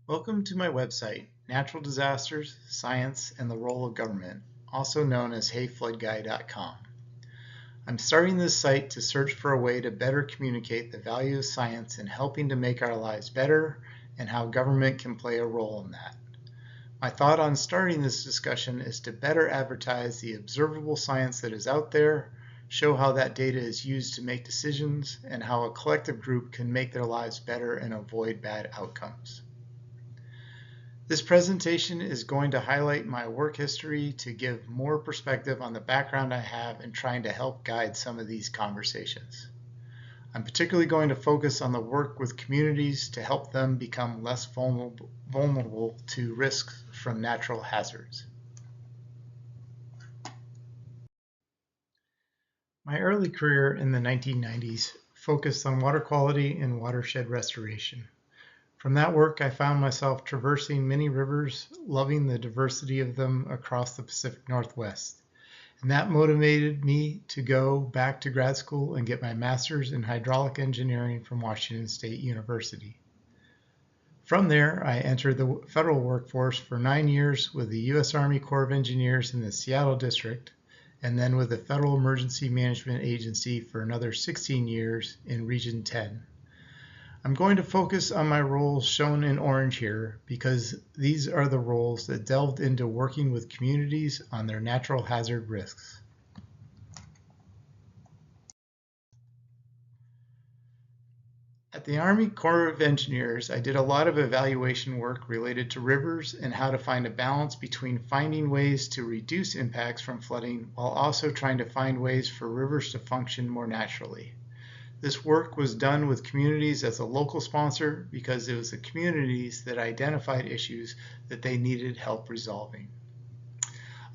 Welcome to my website, Natural Disasters, Science, and the Role of Government, also known as HeyFloodGuy.com. I'm starting this site to search for a way to better communicate the value of science in helping to make our lives better and how government can play a role in that. My thought on starting this discussion is to better advertise the observable science that is out there, show how that data is used to make decisions, and how a collective group can make their lives better and avoid bad outcomes. This presentation is going to highlight my work history to give more perspective on the background I have in trying to help guide some of these conversations. I'm particularly going to focus on the work with communities to help them become less vulnerable to risks from natural hazards. My early career in the 1990s focused on water quality and watershed restoration. From that work, I found myself traversing many rivers, loving the diversity of them across the Pacific Northwest. And that motivated me to go back to grad school and get my master's in hydraulic engineering from Washington State University. From there, I entered the federal workforce for 9 years with the U.S. Army Corps of Engineers in the Seattle District, and then with the Federal Emergency Management Agency for another 16 years in Region 10. I'm going to focus on my roles shown in orange here because these are the roles that delved into working with communities on their natural hazard risks. At the Army Corps of Engineers, I did a lot of evaluation work related to rivers and how to find a balance between finding ways to reduce impacts from flooding while also trying to find ways for rivers to function more naturally. This work was done with communities as a local sponsor because it was the communities that identified issues that they needed help resolving.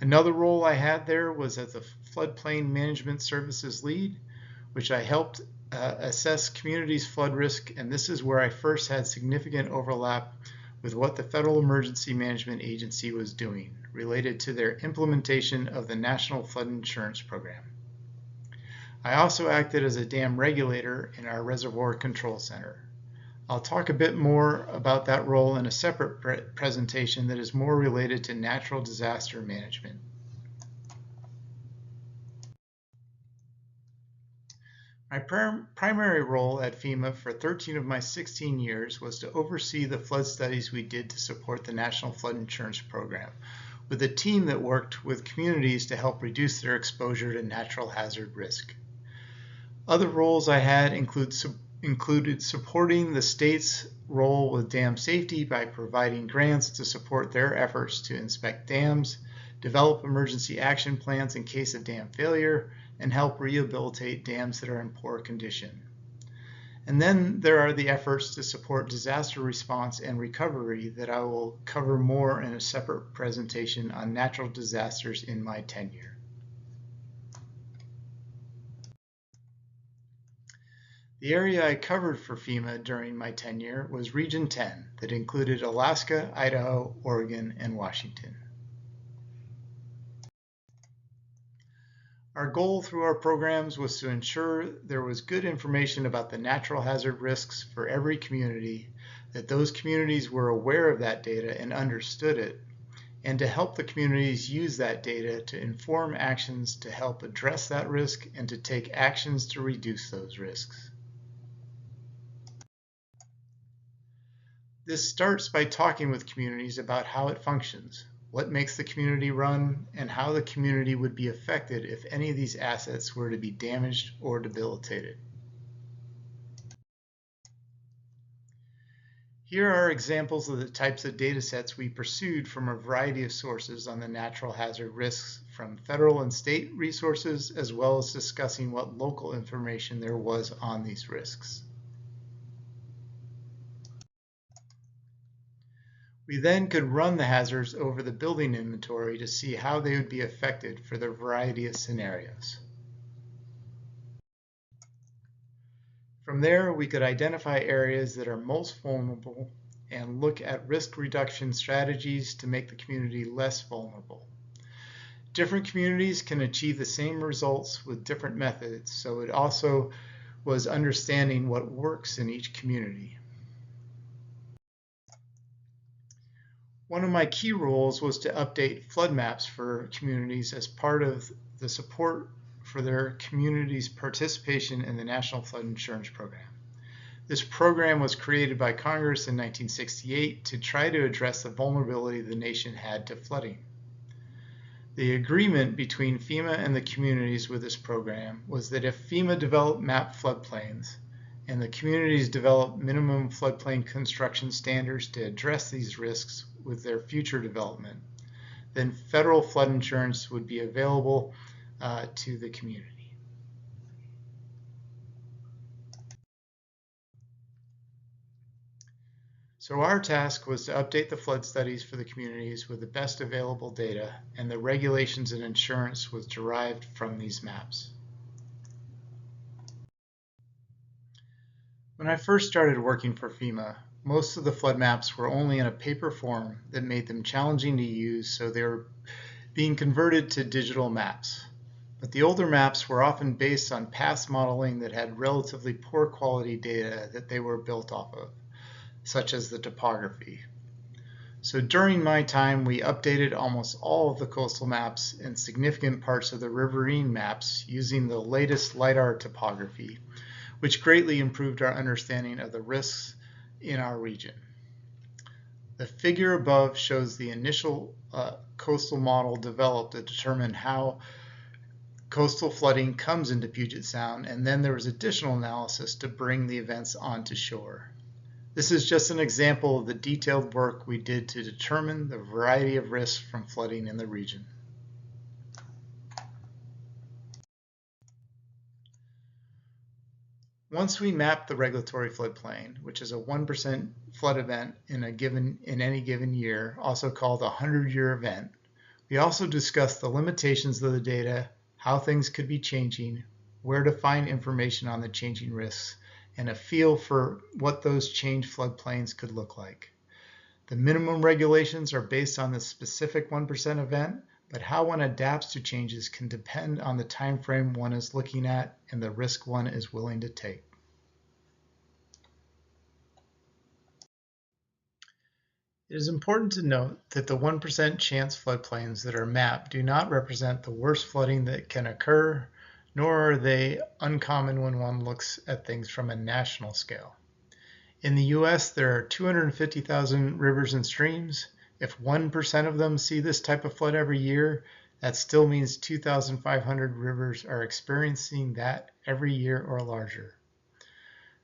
Another role I had there was as a floodplain management services lead, which I helped assess communities' flood risk, and this is where I first had significant overlap with what the Federal Emergency Management Agency was doing related to their implementation of the National Flood Insurance Program. I also acted as a dam regulator in our Reservoir Control Center. I'll talk a bit more about that role in a separate presentation that is more related to natural disaster management. My primary role at FEMA for 13 of my 16 years was to oversee the flood studies we did to support the National Flood Insurance Program, with a team that worked with communities to help reduce their exposure to natural hazard risk. Other roles I had included supporting the state's role with dam safety by providing grants to support their efforts to inspect dams, develop emergency action plans in case of dam failure, and help rehabilitate dams that are in poor condition. And then there are the efforts to support disaster response and recovery that I will cover more in a separate presentation on natural disasters in my tenure. The area I covered for FEMA during my tenure was Region 10 that included Alaska, Idaho, Oregon, and Washington. Our goal through our programs was to ensure there was good information about the natural hazard risks for every community, that those communities were aware of that data and understood it, and to help the communities use that data to inform actions to help address that risk and to take actions to reduce those risks. This starts by talking with communities about how it functions, what makes the community run, and how the community would be affected if any of these assets were to be damaged or debilitated. Here are examples of the types of data sets we pursued from a variety of sources on the natural hazard risks, from federal and state resources, as well as discussing what local information there was on these risks. We then could run the hazards over the building inventory to see how they would be affected for the variety of scenarios. From there, we could identify areas that are most vulnerable and look at risk reduction strategies to make the community less vulnerable. Different communities can achieve the same results with different methods, so it also was understanding what works in each community. One of my key roles was to update flood maps for communities as part of the support for their community's participation in the National Flood Insurance Program. This program was created by Congress in 1968 to try to address the vulnerability the nation had to flooding. The agreement between FEMA and the communities with this program was that if FEMA developed map floodplains and the communities developed minimum floodplain construction standards to address these risks with their future development, then federal flood insurance would be available to the community. So our task was to update the flood studies for the communities with the best available data, and the regulations and insurance was derived from these maps. When I first started working for FEMA, most of the flood maps were only in a paper form that made them challenging to use, so they were being converted to digital maps. But the older maps were often based on past modeling that had relatively poor quality data that they were built off of, such as the topography. So during my time, we updated almost all of the coastal maps and significant parts of the riverine maps using the latest LiDAR topography, which greatly improved our understanding of the risks in our region. The figure above shows the initial coastal model developed to determine how coastal flooding comes into Puget Sound, and then there was additional analysis to bring the events onto shore. This is just an example of the detailed work we did to determine the variety of risks from flooding in the region. Once we mapped the regulatory floodplain, which is a 1% flood event in any given year, also called a 100-year event, we also discussed the limitations of the data, how things could be changing, where to find information on the changing risks, and a feel for what those changed floodplains could look like. The minimum regulations are based on the specific 1% event, but how one adapts to changes can depend on the time frame one is looking at and the risk one is willing to take. It is important to note that the 1% chance floodplains that are mapped do not represent the worst flooding that can occur, nor are they uncommon when one looks at things from a national scale. In the US, there are 250,000 rivers and streams. If 1% of them see this type of flood every year, that still means 2,500 rivers are experiencing that every year or larger.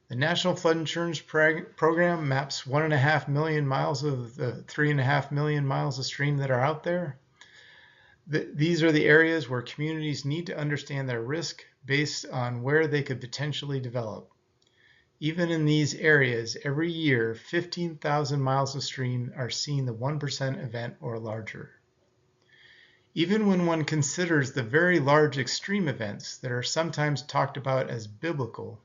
The National Flood Insurance Program maps 1.5 million miles of the 3.5 million miles of stream that are out there. These are the areas where communities need to understand their risk based on where they could potentially develop. Even in these areas, every year, 15,000 miles of stream are seeing the 1% event or larger. Even when one considers the very large extreme events that are sometimes talked about as biblical,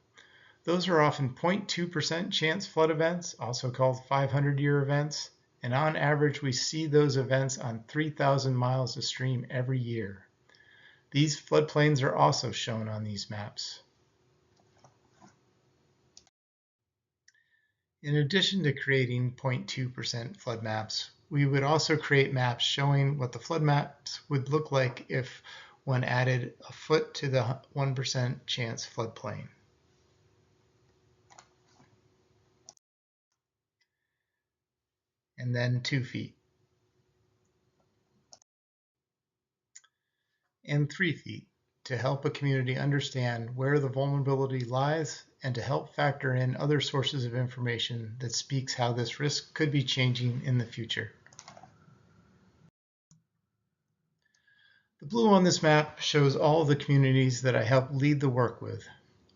those are often 0.2% chance flood events, also called 500-year events, and on average we see those events on 3,000 miles of stream every year. These floodplains are also shown on these maps. In addition to creating 0.2% flood maps, we would also create maps showing what the flood maps would look like if one added a foot to the 1% chance floodplain. And then 2 feet. And 3 feet to help a community understand where the vulnerability lies and to help factor in other sources of information that speaks how this risk could be changing in the future. The blue on this map shows all of the communities that I helped lead the work with.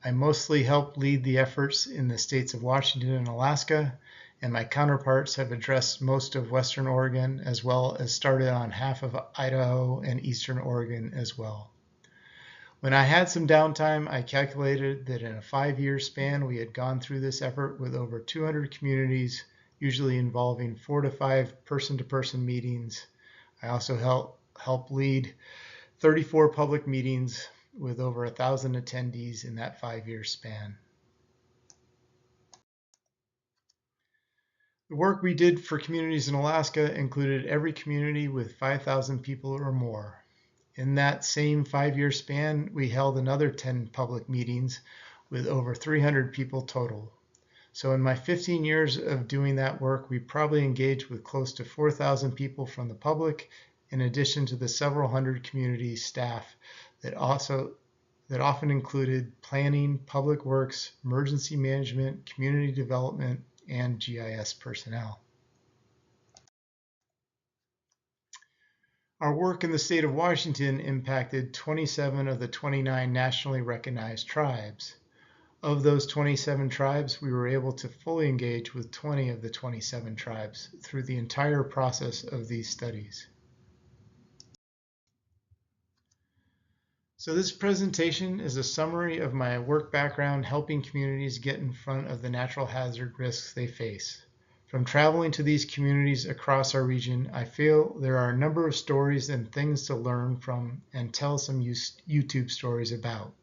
I mostly helped lead the efforts in the states of Washington and Alaska, and my counterparts have addressed most of Western Oregon as well as started on half of Idaho and Eastern Oregon as well. When I had some downtime, I calculated that in a 5-year span, we had gone through this effort with over 200 communities, usually involving 4 to 5 person-to-person meetings. I also helped lead 34 public meetings with over 1,000 attendees in that 5-year span. The work we did for communities in Alaska included every community with 5,000 people or more. In that same 5-year span, we held another 10 public meetings with over 300 people total. So in my 15 years of doing that work, we probably engaged with close to 4,000 people from the public, in addition to the several hundred community staff that often included planning, public works, emergency management, community development, and GIS personnel. Our work in the state of Washington impacted 27 of the 29 nationally recognized tribes. Of those 27 tribes, we were able to fully engage with 20 of the 27 tribes through the entire process of these studies. So this presentation is a summary of my work background helping communities get in front of the natural hazard risks they face. From traveling to these communities across our region, I feel there are a number of stories and things to learn from and tell some YouTube stories about.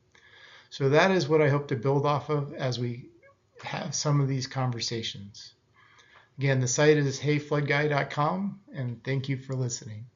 So that is what I hope to build off of as we have some of these conversations. Again, the site is heyfloodguy.com, and thank you for listening.